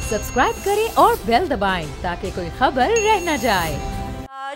Subscribe करें और bell दबाएं ताकि कोई खबर रह न जाए।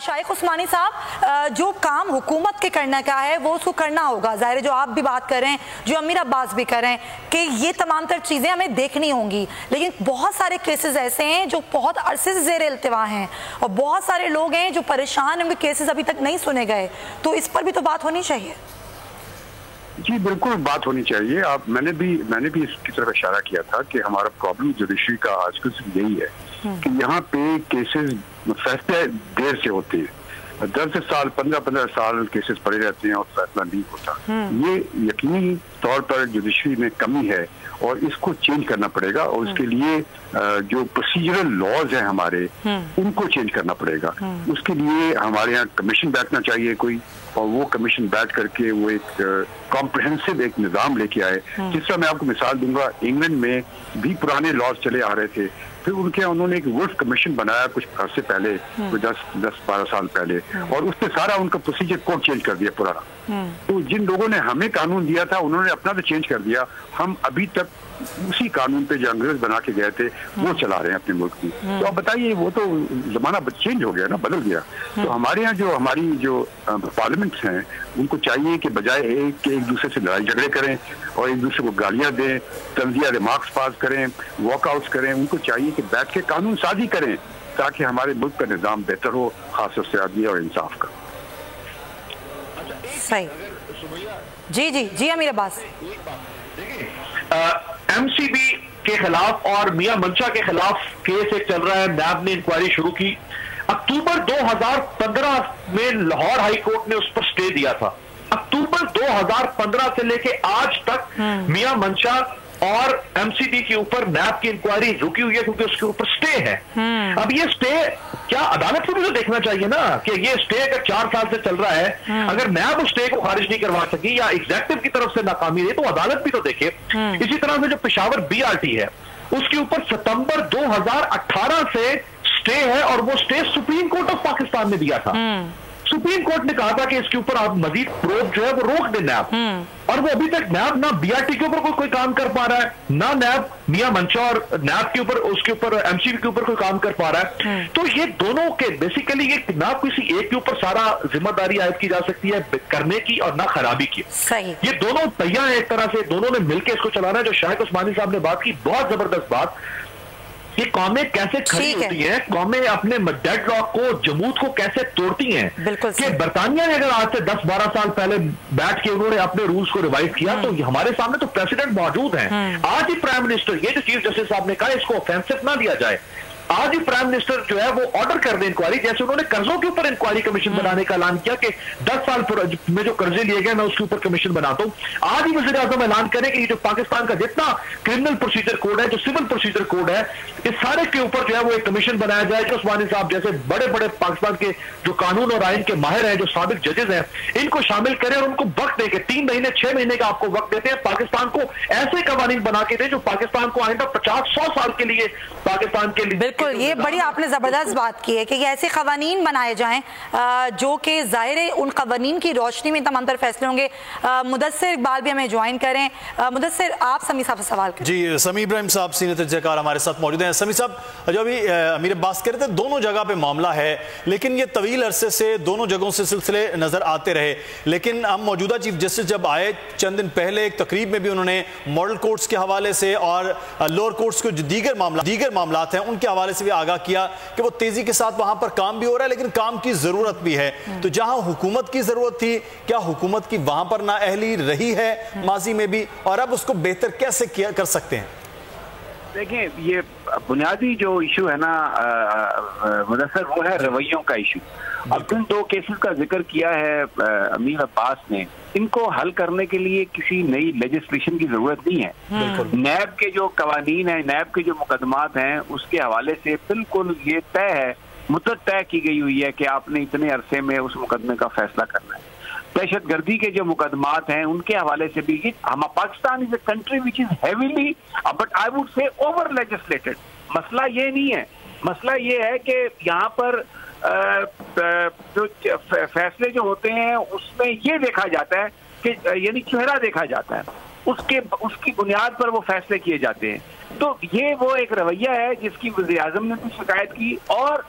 शाइख उस्मानी साहब, जो काम हुकूमत के करने का है वो उसको करना होगा। ज़ाहिर है जो आप भी बात करें, जो अमीर अब्बास भी करें, कि ये तमाम तर चीज़ें हमें देखनी होंगी। लेकिन बहुत सारे केसेस ऐसे हैं जो बहुत अरसे से ज़ेर इल्तिवा हैं और बहुत सारे लोग हैं जो परेशान हैं, उनके केसेस अभी तक नहीं सुने गए। तो इस पर भी तो बात होनी चाहिए। जी बिल्कुल बात होनी चाहिए। मैंने भी इसकी तरफ इशारा किया था कि हमारा प्रॉब्लम जुडिशरी का आजकल सिर्फ यही है कि यहाँ पे केसेस फैसले देर से होते हैं। 10 साल 15 साल केसेस पड़े रहते हैं और फैसला नहीं होता। ये यकीनी तौर पर जुडिशरी में कमी है और इसको चेंज करना पड़ेगा और उसके लिए जो प्रोसीजरल लॉज हैं हमारे, उनको चेंज करना पड़ेगा। उसके लिए हमारे यहाँ कमीशन बैठना चाहिए कोई, और वो कमीशन बैठ करके वो एक कॉम्प्रिहेंसिव एक निज़ाम लेके आए। जिस तरह मैं आपको मिसाल दूंगा, इंग्लैंड में भी पुराने लॉज चले आ रहे थे, फिर उन्होंने एक वुल्फ कमीशन बनाया कुछ अर्से पहले, 10-12 साल पहले, और उससे सारा उनका प्रोसीजर कोड चेंज कर दिया पुराना। तो जिन लोगों ने हमें कानून दिया था उन्होंने अपना तो चेंज कर दिया, हम अभी तक उसी कानून पे जो अंग्रेज बना के गए थे वो चला रहे हैं अपने मुल्क की। तो आप बताइए, वो तो जमाना चेंज हो गया ना, बदल गया। तो हमारे यहाँ हमारी पार्लियामेंट्स हैं, उनको चाहिए कि बजाय एक दूसरे से लड़ाई झगड़े करें और एक दूसरे को गालियां दें, तंजिया रिमार्क्स पास करें, वॉकआउट्स करें, उनको चाहिए कि बैठ के कानून साजी करें ताकि हमारे मुल्क का निज़ाम बेहतर हो, खासतौर से आदमी और इंसाफ का। सही। जी अमीर अब्बास, एमसीबी के खिलाफ और मियां मंशा के खिलाफ केस एक चल रहा है। नैब ने इंक्वायरी शुरू की। अक्टूबर 2015 में लाहौर हाई कोर्ट ने उस पर स्टे दिया था। अक्टूबर 2015 से लेके आज तक मियां मंशा और एमसीबी के ऊपर नैब की इंक्वायरी रुकी हुई है क्योंकि उसके ऊपर स्टे है। अब ये स्टे क्या अदालत को भी तो देखना चाहिए ना कि ये स्टे अगर 4 साल से चल रहा है, अगर नैब उस स्टे को खारिज नहीं करवा सकी या एग्जेक्टिव की तरफ से नाकामी रही तो अदालत भी तो देखे। इसी तरह से जो पेशावर बीआरटी है उसके ऊपर सितंबर 2018 से स्टे है और वो stay supreme court of Pakistan ने दिया था। सुप्रीम कोर्ट ने कहा था कि इसके ऊपर आप मजीद प्रोब जो है वो रोक दे नैब, और वो अभी तक नैब ना बीआरटी के ऊपर कोई काम कर पा रहा है, ना नैब मियां मंशा और नैब के ऊपर उसके ऊपर एमसीबी के ऊपर कोई काम कर पा रहा है। तो ये दोनों के बेसिकली ये ना किसी एक के ऊपर सारा जिम्मेदारी आयद की जा सकती है करने की और ना खराबी की। सही। ये दोनों तैयार है, एक तरह से दोनों ने मिलकर इसको चलाना है। जो शाइख उस्मानी साहब ने बात की, बहुत जबरदस्त बात। ये कौमें कैसे खड़ी होती हैं, कौमें अपने डेडलॉक को, जमूत को कैसे तोड़ती हैं। कि बरतानिया ने अगर आज से 10-12 साल पहले बैठ के उन्होंने अपने रूल्स को रिवाइज किया तो हमारे सामने तो प्रेसिडेंट मौजूद हैं। आज ही प्राइम मिनिस्टर, ये जो चीफ जस्टिस साहब ने कहा इसको ऑफेंसिव ना लिया जाए, आज ही प्राइम मिनिस्टर जो है वो ऑर्डर कर दे इंक्वायरी। जैसे उन्होंने कर्जों के ऊपर इंक्वायरी कमीशन बनाने का ऐलान किया कि 10 साल में जो कर्जे लिए गए मैं उसके ऊपर कमीशन बनाता हूं। आज ही वज़ीर आज़म ऐलान करें कि जो पाकिस्तान का जितना क्रिमिनल प्रोसीजर कोड है, जो सिविल प्रोसीजर कोड है, इस सारे के ऊपर जो है वो एक कमीशन बनाया जाए। जो उस्मानी साहब जैसे बड़े बड़े पाकिस्तान के जो कानून और आइन के माहिर हैं, जो साबिक जजेस हैं, इनको शामिल करें और उनको वक्त दें कि 3 महीने 6 महीने का आपको वक्त देते हैं, पाकिस्तान को ऐसे कवानीन बना के दें जो पाकिस्तान को आइंदा 50-100 साल के लिए पाकिस्तान के लिए। बिल्कुल, ये बड़ी आपने जबरदस्त बात की है कि ऐसे कवानीन बनाए जाएं जो कि जाहिर है उन कवानीन की रोशनी में तमाम तर फैसले होंगे। मुदस्सिर इकबाल भी हमें ज्वाइन करें। मुदस्सिर, आप समी साहब से सवाल करें। जी, समी इब्राहिम साहब सीनियर तजज़ियाकार हमारे साथ मौजूद हैं। समी साहब, जो अभी अमीर अब्बास कह रहे थे, दोनों जगह पे मामला है, लेकिन ये तवील अरसे से दोनों जगहों से सिलसिले नजर आते रहे। लेकिन हम मौजूदा चीफ जस्टिस जब आए चंद दिन पहले, एक तकरीब में भी उन्होंने मॉडल कोर्ट्स के हवाले से और लोअर कोर्ट्स के जो दीगर मामलात हैं उनके हवाले से भी आगाह किया कि वो तेजी के साथ वहां पर काम भी हो रहा है, लेकिन काम की जरूरत भी है। तो जहां हुकूमत की जरूरत थी, क्या हुकूमत की वहां पर नाअहली रही है माजी में भी, और अब उसको बेहतर कैसे कर सकते हैं? देखिए, ये बुनियादी जो इशू है ना मुदस्सिर, वो है रवैयों का इशू। अब जिन 2 केसेस का जिक्र किया है अमीर अब्बास ने, इनको हल करने के लिए किसी नई लेजिस्लेशन की जरूरत नहीं है। नैब के जो कवानीन है, नैब के जो मुकदमात हैं, उसके हवाले से बिल्कुल ये तय है, मुद्दत तय की गई हुई है कि आपने इतने अरसे में उस मुकदमे का फैसला करना है। दहशतगर्दी के जो मुकदमात हैं उनके हवाले से भी, हम Pakistan is a country which is heavily but I would say over legislated. मसला ये नहीं है, मसला ये है कि यहाँ पर जो फैसले जो होते हैं उसमें ये देखा जाता है कि यानी चेहरा देखा जाता है उसकी बुनियाद पर वो फैसले किए जाते हैं। तो ये वो एक रवैया है जिसकी वज़ीर आज़म ने भी शिकायत की, और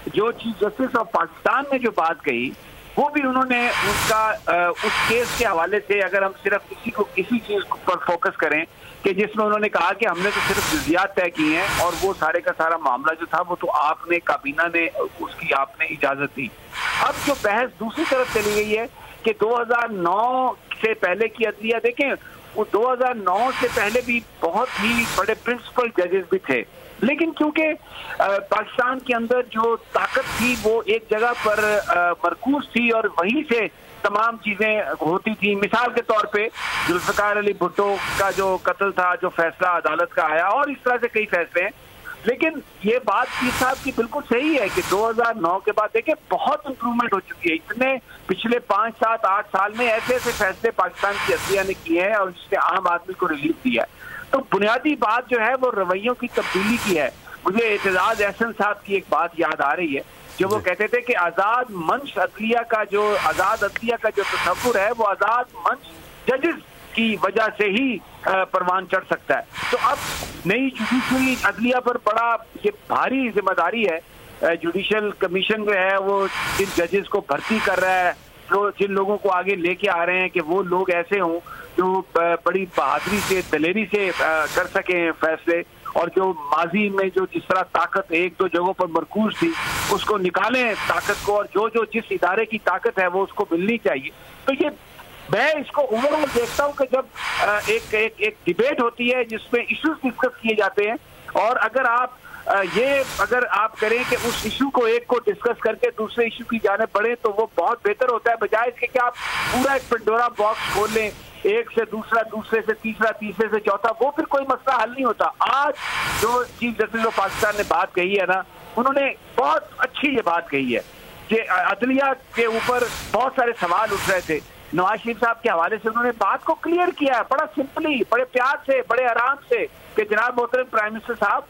जो चीफ जस्टिस ऑफ पाकिस्तान ने जो बात कही वो भी उन्होंने उसका उस केस के हवाले से, अगर हम सिर्फ किसी चीज पर फोकस करें कि जिसमें उन्होंने कहा कि हमने तो सिर्फ जुज़ियात तय किए हैं और वो सारे का सारा मामला जो था वो तो आपने, काबीना ने उसकी आपने इजाजत दी। अब जो बहस दूसरी तरफ चली गई है कि 2009 से पहले की अदलिया, देखें वो 2009 से पहले भी बहुत ही बड़े प्रिंसिपल जजेस भी थे, लेकिन क्योंकि पाकिस्तान के अंदर जो ताकत थी वो एक जगह पर मरकूज थी और वहीं से तमाम चीजें होती थी। मिसाल के तौर पे जुल्फ़िकार अली भुट्टो का जो कत्ल था, जो फैसला अदालत का आया, और इस तरह से कई फैसले हैं। लेकिन ये बात पीर साहब की बिल्कुल सही है कि 2009 के बाद देखिए बहुत इंप्रूवमेंट हो चुकी है। इतने पिछले 5, 7, 8 साल में ऐसे ऐसे फैसले पाकिस्तान की अदलिया ने किए हैं और इसने आम आदमी को रिलीफ दिया है। तो बुनियादी बात जो है वो रवैयों की तब्दीली की है। मुझे एतजाज एहसन साहब की एक बात याद आ रही है, जो वो कहते थे कि आजाद मंच अदलिया का जो तस्वुर है वो आजाद मंच जजेस की वजह से ही परवान चढ़ सकता है। तो अब नई जुडिशरी अदलिया पर बड़ा ये भारी जिम्मेदारी है। जुडिशल कमीशन जो है वो जिन जजेस को भर्ती कर रहा है, जो जिन लोगों को आगे लेके आ रहे हैं कि वो लोग ऐसे हों जो बड़ी बहादुरी से, दलेरी से कर सकें फैसले, और जो माजी में जो जिस तरह ताकत 1-2 जगहों पर मरकूज थी उसको निकालें ताकत को, और जो जिस इदारे की ताकत है वो उसको मिलनी चाहिए। तो ये मैं इसको ओवरऑल देखता हूँ कि जब एक डिबेट होती है जिसमें इश्यूज डिस्कस किए जाते हैं, और अगर आप करें कि उस इशू को एक को डिस्कस करके दूसरे इशू की जाने पड़े तो वो बहुत बेहतर होता है, बजाय इसके कि आप पूरा एक पेंडोरा बॉक्स खोल लें, एक से दूसरा, दूसरे से तीसरा, तीसरे से चौथा, वो फिर कोई मसला हल नहीं होता। आज जो चीफ जस्टिस ऑफ पाकिस्तान ने बात कही है ना, उन्होंने बहुत अच्छी ये बात कही है कि अदलिया के ऊपर बहुत सारे सवाल उठ रहे थे। नवाज शरीफ साहब के हवाले से उन्होंने बात को क्लियर किया है बड़ा सिंपली, बड़े प्यार से, बड़े आराम से, कि जनाब मोहतरम प्राइम मिनिस्टर साहब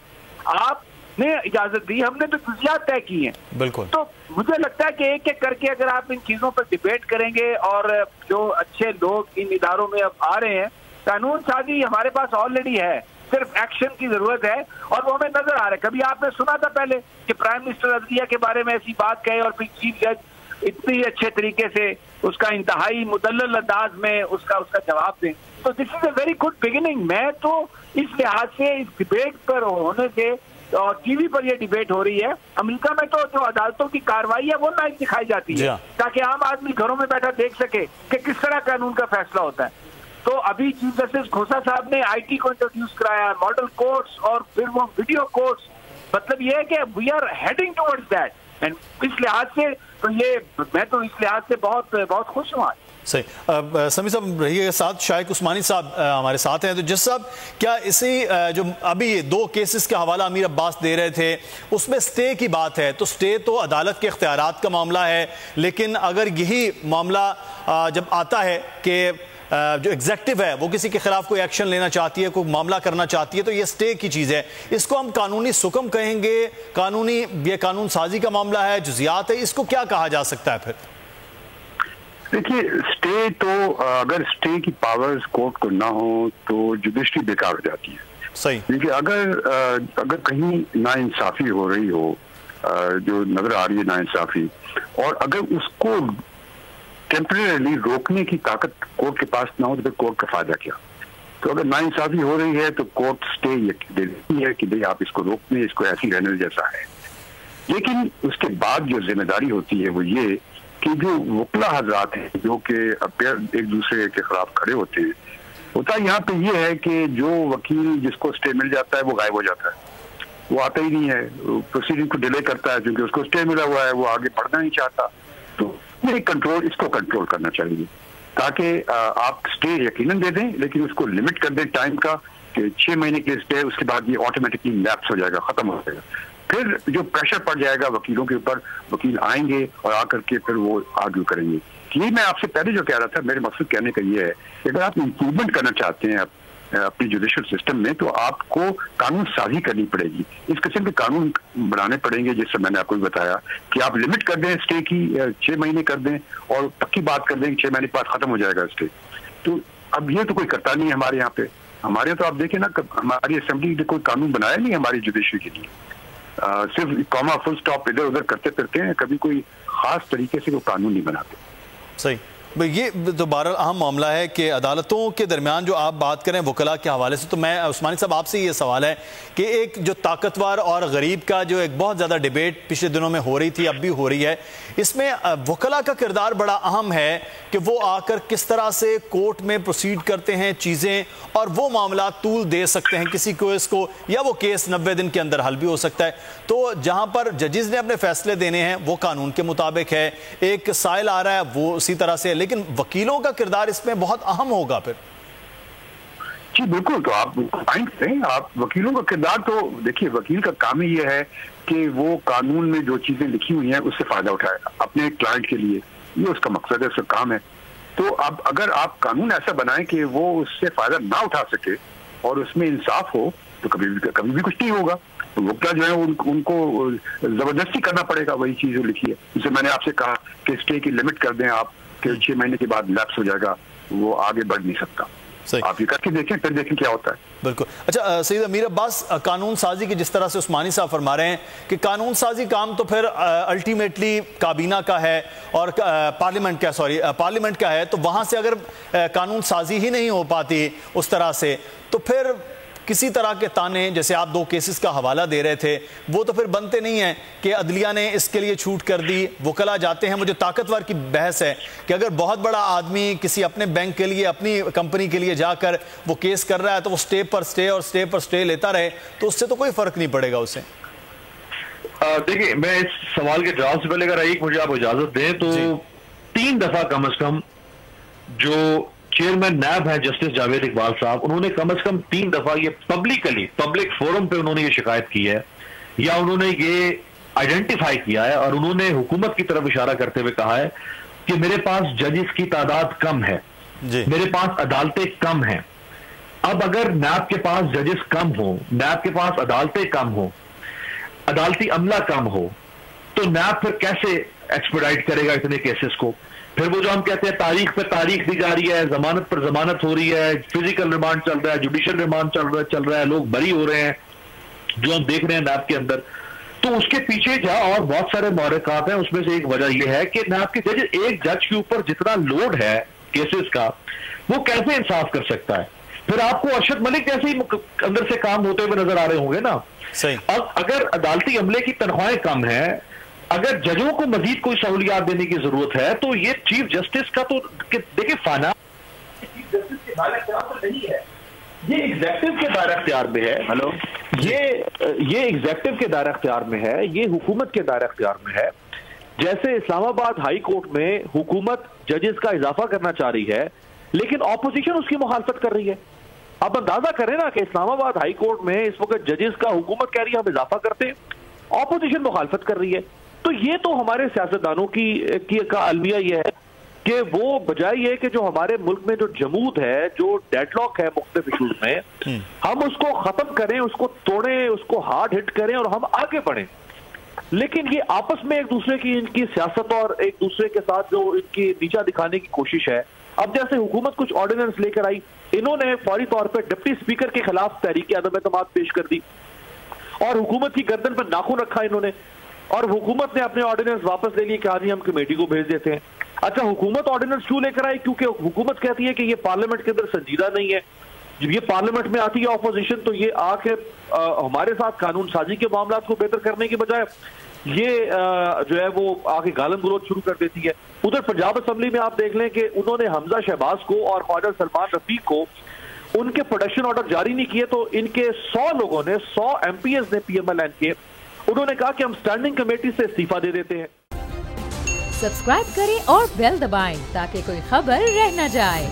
आपने इजाजत दी, हमने तो जुज़ियात तय की हैं। बिल्कुल। तो मुझे लगता है कि एक एक करके अगर आप इन चीजों पर डिबेट करेंगे, और जो अच्छे लोग इन इदारों में अब आ रहे हैं, कानून साजी हमारे पास ऑलरेडी है, सिर्फ एक्शन की जरूरत है, और वो हमें नजर आ रहा है। कभी आपने सुना था पहले कि प्राइम मिनिस्टर अदलिया के बारे में ऐसी बात कहे और फिर चीफ जज इतनी अच्छे तरीके से उसका इंतहाई मुदल्लल अंदाज में उसका जवाब दें? तो this is a very good beginning. मैं तो इस लिहाज से इस डिबेट पर होने से, और टीवी पर ये डिबेट हो रही है, अमेरिका में तो जो अदालतों की कार्रवाई है वो लाइव दिखाई जाती है ताकि आम आदमी घरों में बैठा देख सके कि किस तरह कानून का फैसला होता है। तो अभी चीफ जस्टिस खोसा साहब ने आईटी को इंट्रोड्यूस कराया, मॉडल कोर्ट्स, और फिर वो वीडियो कोर्ट्स। मतलब ये है कि we are heading towards that, and इस लिहाज से तो ये, मैं तो इस लिहाज से बहुत खुश हूँ। सही। समी साहब रहिएगा साथ, शाइक उस्मानी साहब हमारे साथ हैं। तो जिस साहब, क्या इसी जो अभी 2 केसेस का हवाला अमीर अब्बास दे रहे थे उसमें स्टे की बात है, तो स्टे तो अदालत के इख्तियारात का मामला है, लेकिन अगर यही मामला जब आता है कि जो एग्जेक्टिव है वो किसी के खिलाफ कोई एक्शन लेना चाहती है, कोई मामला करना चाहती है, तो ये स्टे की चीज़ है। इसको हम कानूनी सुकम कहेंगे, ये कानून साजी का मामला है, जुज़ियात है, इसको क्या कहा जा सकता है फिर? देखिए, स्टे तो अगर स्टे की पावर्स कोर्ट को ना हो तो जुडिशरी बेकार हो जाती है। सही। देखिए, अगर कहीं नाइंसाफी हो रही हो, जो नजर आ रही है नाइंसाफी, और अगर उसको टेम्परेरी रोकने की ताकत कोर्ट के पास ना हो तो फिर कोर्ट का फायदा क्या? तो अगर नाइंसाफी हो रही है तो कोर्ट स्टे दे देती है कि भाई आप इसको रोक दें, इसको ऐसी रहने जैसा है। लेकिन उसके बाद जो जिम्मेदारी होती है वो ये कि जो वकला हजरात हैं जो कि एक दूसरे के खिलाफ खड़े होते हैं, होता यहाँ पे ये है कि जो वकील जिसको स्टे मिल जाता है वो गायब हो जाता है, वो आता ही नहीं है, प्रोसीडिंग को डिले करता है क्योंकि उसको स्टे मिला हुआ है, वो आगे बढ़ना नहीं चाहता। तो ये इसको कंट्रोल करना चाहिए ताकि आप स्टे यकीनन दे दें, लेकिन उसको लिमिट कर दें टाइम का कि 6 महीने के स्टे, उसके बाद ये ऑटोमेटिकली लैप्स हो जाएगा, खत्म हो जाएगा। फिर जो प्रेशर पड़ जाएगा वकीलों के ऊपर, वकील आएंगे और आकर के फिर वो आर्ग्यू करेंगे। ये मैं आपसे पहले जो कह रहा था, मेरे मकसद कहने का ये है कि अगर आप इम्प्रूवमेंट करना चाहते हैं अपनी जुडिशल सिस्टम में तो आपको कानून साजी करनी पड़ेगी, इस किस्म के कानून बनाने पड़ेंगे जिससे मैंने आपको बताया कि आप लिमिट कर दें स्टे की, 6 महीने कर दें, और पक्की बात कर दें कि 6 महीने के बाद खत्म हो जाएगा स्टे। तो अब ये तो कोई करता नहीं है हमारे यहाँ पे। हमारे यहाँ तो आप देखें ना, हमारी असेंबली ने कोई कानून बनाया नहीं हमारी जुडिशरी के लिए, सिर्फ कॉमा फुल स्टॉप इधर उधर करते फिरते हैं, कभी कोई खास तरीके से वो कानून नहीं बनाते। सही, ये तो बहरहाल अहम मामला है कि अदालतों के दरमियान जो आप बात करें वकला के हवाले से, तो मैं उस्मानी साहब आपसे ये सवाल है कि एक जो ताकतवर और गरीब का जो एक बहुत ज़्यादा डिबेट पिछले दिनों में हो रही थी, अब भी हो रही है, इसमें वकला का किरदार बड़ा अहम है कि वो आकर किस तरह से कोर्ट में प्रोसीड करते हैं चीज़ें, और वो मामला तूल दे सकते हैं किसी केस को, या वो केस 90 दिन के अंदर हल भी हो सकता है। तो जहाँ पर जजेस ने अपने फैसले देने हैं वो कानून के मुताबिक है, एक साइल आ रहा है वो उसी तरह से, लेकिन वकीलों का किरदार इसमें बहुत अहम होगा फिर। जी बिल्कुल, तो आप पॉइंट करें, आप वकीलों का किरदार तो देखिए, वकील का काम ही ये है कि वो कानून में जो चीजें लिखी हुई हैं उससे फायदा उठाए अपने क्लाइंट के लिए, ये उसका मकसद है, उसका काम है। तो अब अगर आप कानून ऐसा बनाएं कि वो उससे फायदा ना उठा सके और उसमें इंसाफ हो, तो कभी भी कुछ नहीं होगा। तो वकील जो है उनको जबरदस्ती करना पड़ेगा वही चीज जो लिखी है। जैसे मैंने आपसे कहा कि स्टे की लिमिट कर दें आप, कि 6 महीने के बाद लैप्स हो जाएगा, वो आगे बढ़ नहीं सकता। आप ये करके देखें, फिर देखें क्या होता है। बिल्कुल। अच्छा सईद अमीर अब्बास, कानून साजी की जिस तरह से उस्मानी साहब फरमा रहे हैं कि कानून साजी काम तो फिर अल्टीमेटली काबीना का है और पार्लियामेंट का है, तो वहां से अगर कानून साजी ही नहीं हो पाती उस तरह से, तो फिर किसी तरह के ताने, जैसे आप 2 केसेस का हवाला दे रहे थे, वो तो फिर बनते नहीं हैं कि अदलिया ने इसके लिए छूट कर दी, वकला जाते हैं। मुझे ताकतवर की बहस है कि अगर बहुत बड़ा आदमी किसी अपने बैंक के लिए, अपनी कंपनी के लिए जाकर वो केस कर रहा है, तो वो स्टे पर स्टे और स्टे पर स्टे लेता रहे, तो उससे तो कोई फर्क नहीं पड़ेगा उसे। देखिए, मैं इस सवाल के जवाब से पहले अगर एक मुझे आप इजाजत दें तो 3 दफा कम से कम जो चेयरमैन नैब है जस्टिस जावेद इकबाल साहब, उन्होंने कम से कम 3 दफा ये पब्लिक फोरम पे उन्होंने ये शिकायत की है, या उन्होंने ये आइडेंटिफाई किया है और उन्होंने हुकूमत की तरफ इशारा करते हुए कहा है कि मेरे पास जजेस की तादाद कम है, मेरे पास अदालतें कम हैं। अब अगर नैब के पास जजेस कम हो, नैब के पास अदालतें कम हो, अदालती अमला कम हो, तो नैब फिर कैसे एक्सपेडाइट करेगा इतने केसेस को? फिर वो जो हम कहते हैं तारीख पे तारीख दी जा रही है, जमानत पर जमानत हो रही है, फिजिकल रिमांड चल रहा है, जुडिशियल रिमांड चल रहा है, लोग बरी हो रहे हैं, जो हम देख रहे हैं नैब के अंदर। तो उसके पीछे और बहुत सारे महरकात हैं। उसमें से एक वजह यह है कि नैब के जज, एक जज के ऊपर जितना लोड है केसेस का, वो कैसे इंसाफ कर सकता है? फिर आपको अरशद मलिक जैसे ही अंदर से काम होते हुए नजर आ रहे होंगे ना। सही। अब अगर अदालती अमले की तनख्वाहें कम है, अगर जजों को मजीद कोई सहूलियात देने की जरूरत है, तो ये चीफ जस्टिस का तो देखिए फाइनेंस चीफ जस्टिस के दायरे इख्तियार में नहीं है, ये एग्जेक्टिव के दायरे इख्तियार में है। हेलो, ये एग्जेक्टिव के दायरे इख्तियार में है, ये हुकूमत के दायरे इख्तियार में है। जैसे इस्लामाबाद हाई कोर्ट में हुकूमत जजेस का इजाफा करना चाह रही है, लेकिन ऑपोजिशन उसकी मुखालफत कर रही है। अब अंदाजा करें ना कि इस्लामाबाद हाई कोर्ट में इस वक्त जजेस का हुकूमत कह रही है हम इजाफा करते हैं, ऑपोजिशन मुखालफत कर रही है। तो ये तो हमारे सियासतदानों की का अलमिया ये है कि वो बजाय ये कि जो हमारे मुल्क में जो जमूद है, जो डेडलॉक है मुख्तलिफ इशूज में, हम उसको खत्म करें, उसको तोड़ें, उसको हार्ड हिट करें और हम आगे बढ़ें। लेकिन ये आपस में एक दूसरे की इनकी सियासत और एक दूसरे के साथ जो इनकी नीचा दिखाने की कोशिश है। अब जैसे हुकूमत कुछ ऑर्डिनेंस लेकर आई, इन्होंने फौरी तौर पर डिप्टी स्पीकर के खिलाफ तहरीक अदम एतमाद पेश कर दी और हुकूमत की गर्दन पर नाखून रखा इन्होंने, और हुकूमत ने अपने ऑर्डिनेंस वापस ले लिए, कहा जी हम कमेटी को भेज देते हैं। अच्छा, हुकूमत ऑर्डिनेंस क्यों लेकर आई? क्योंकि हुकूमत कहती है कि ये पार्लियामेंट के अंदर संजीदा नहीं है। जब ये पार्लियामेंट में आती है ऑपोजिशन, तो ये आके हमारे साथ कानून साजी के मामला को बेहतर करने के बजाय ये जो है वो आके गालन गलोच शुरू कर देती है। उधर पंजाब असेंबली में आप देख लें कि उन्होंने हमजा शहबाज को और ख्वाजा सलमान रफीक को उनके प्रोटेक्शन ऑर्डर जारी नहीं किए, तो इनके 100 लोगों ने, 100 MPs ने PMLN के, उन्होंने कहा कि हम स्टैंडिंग कमेटी से इस्तीफा दे देते हैं। सब्सक्राइब करें और बेल दबाएं ताकि कोई खबर रह न जाए।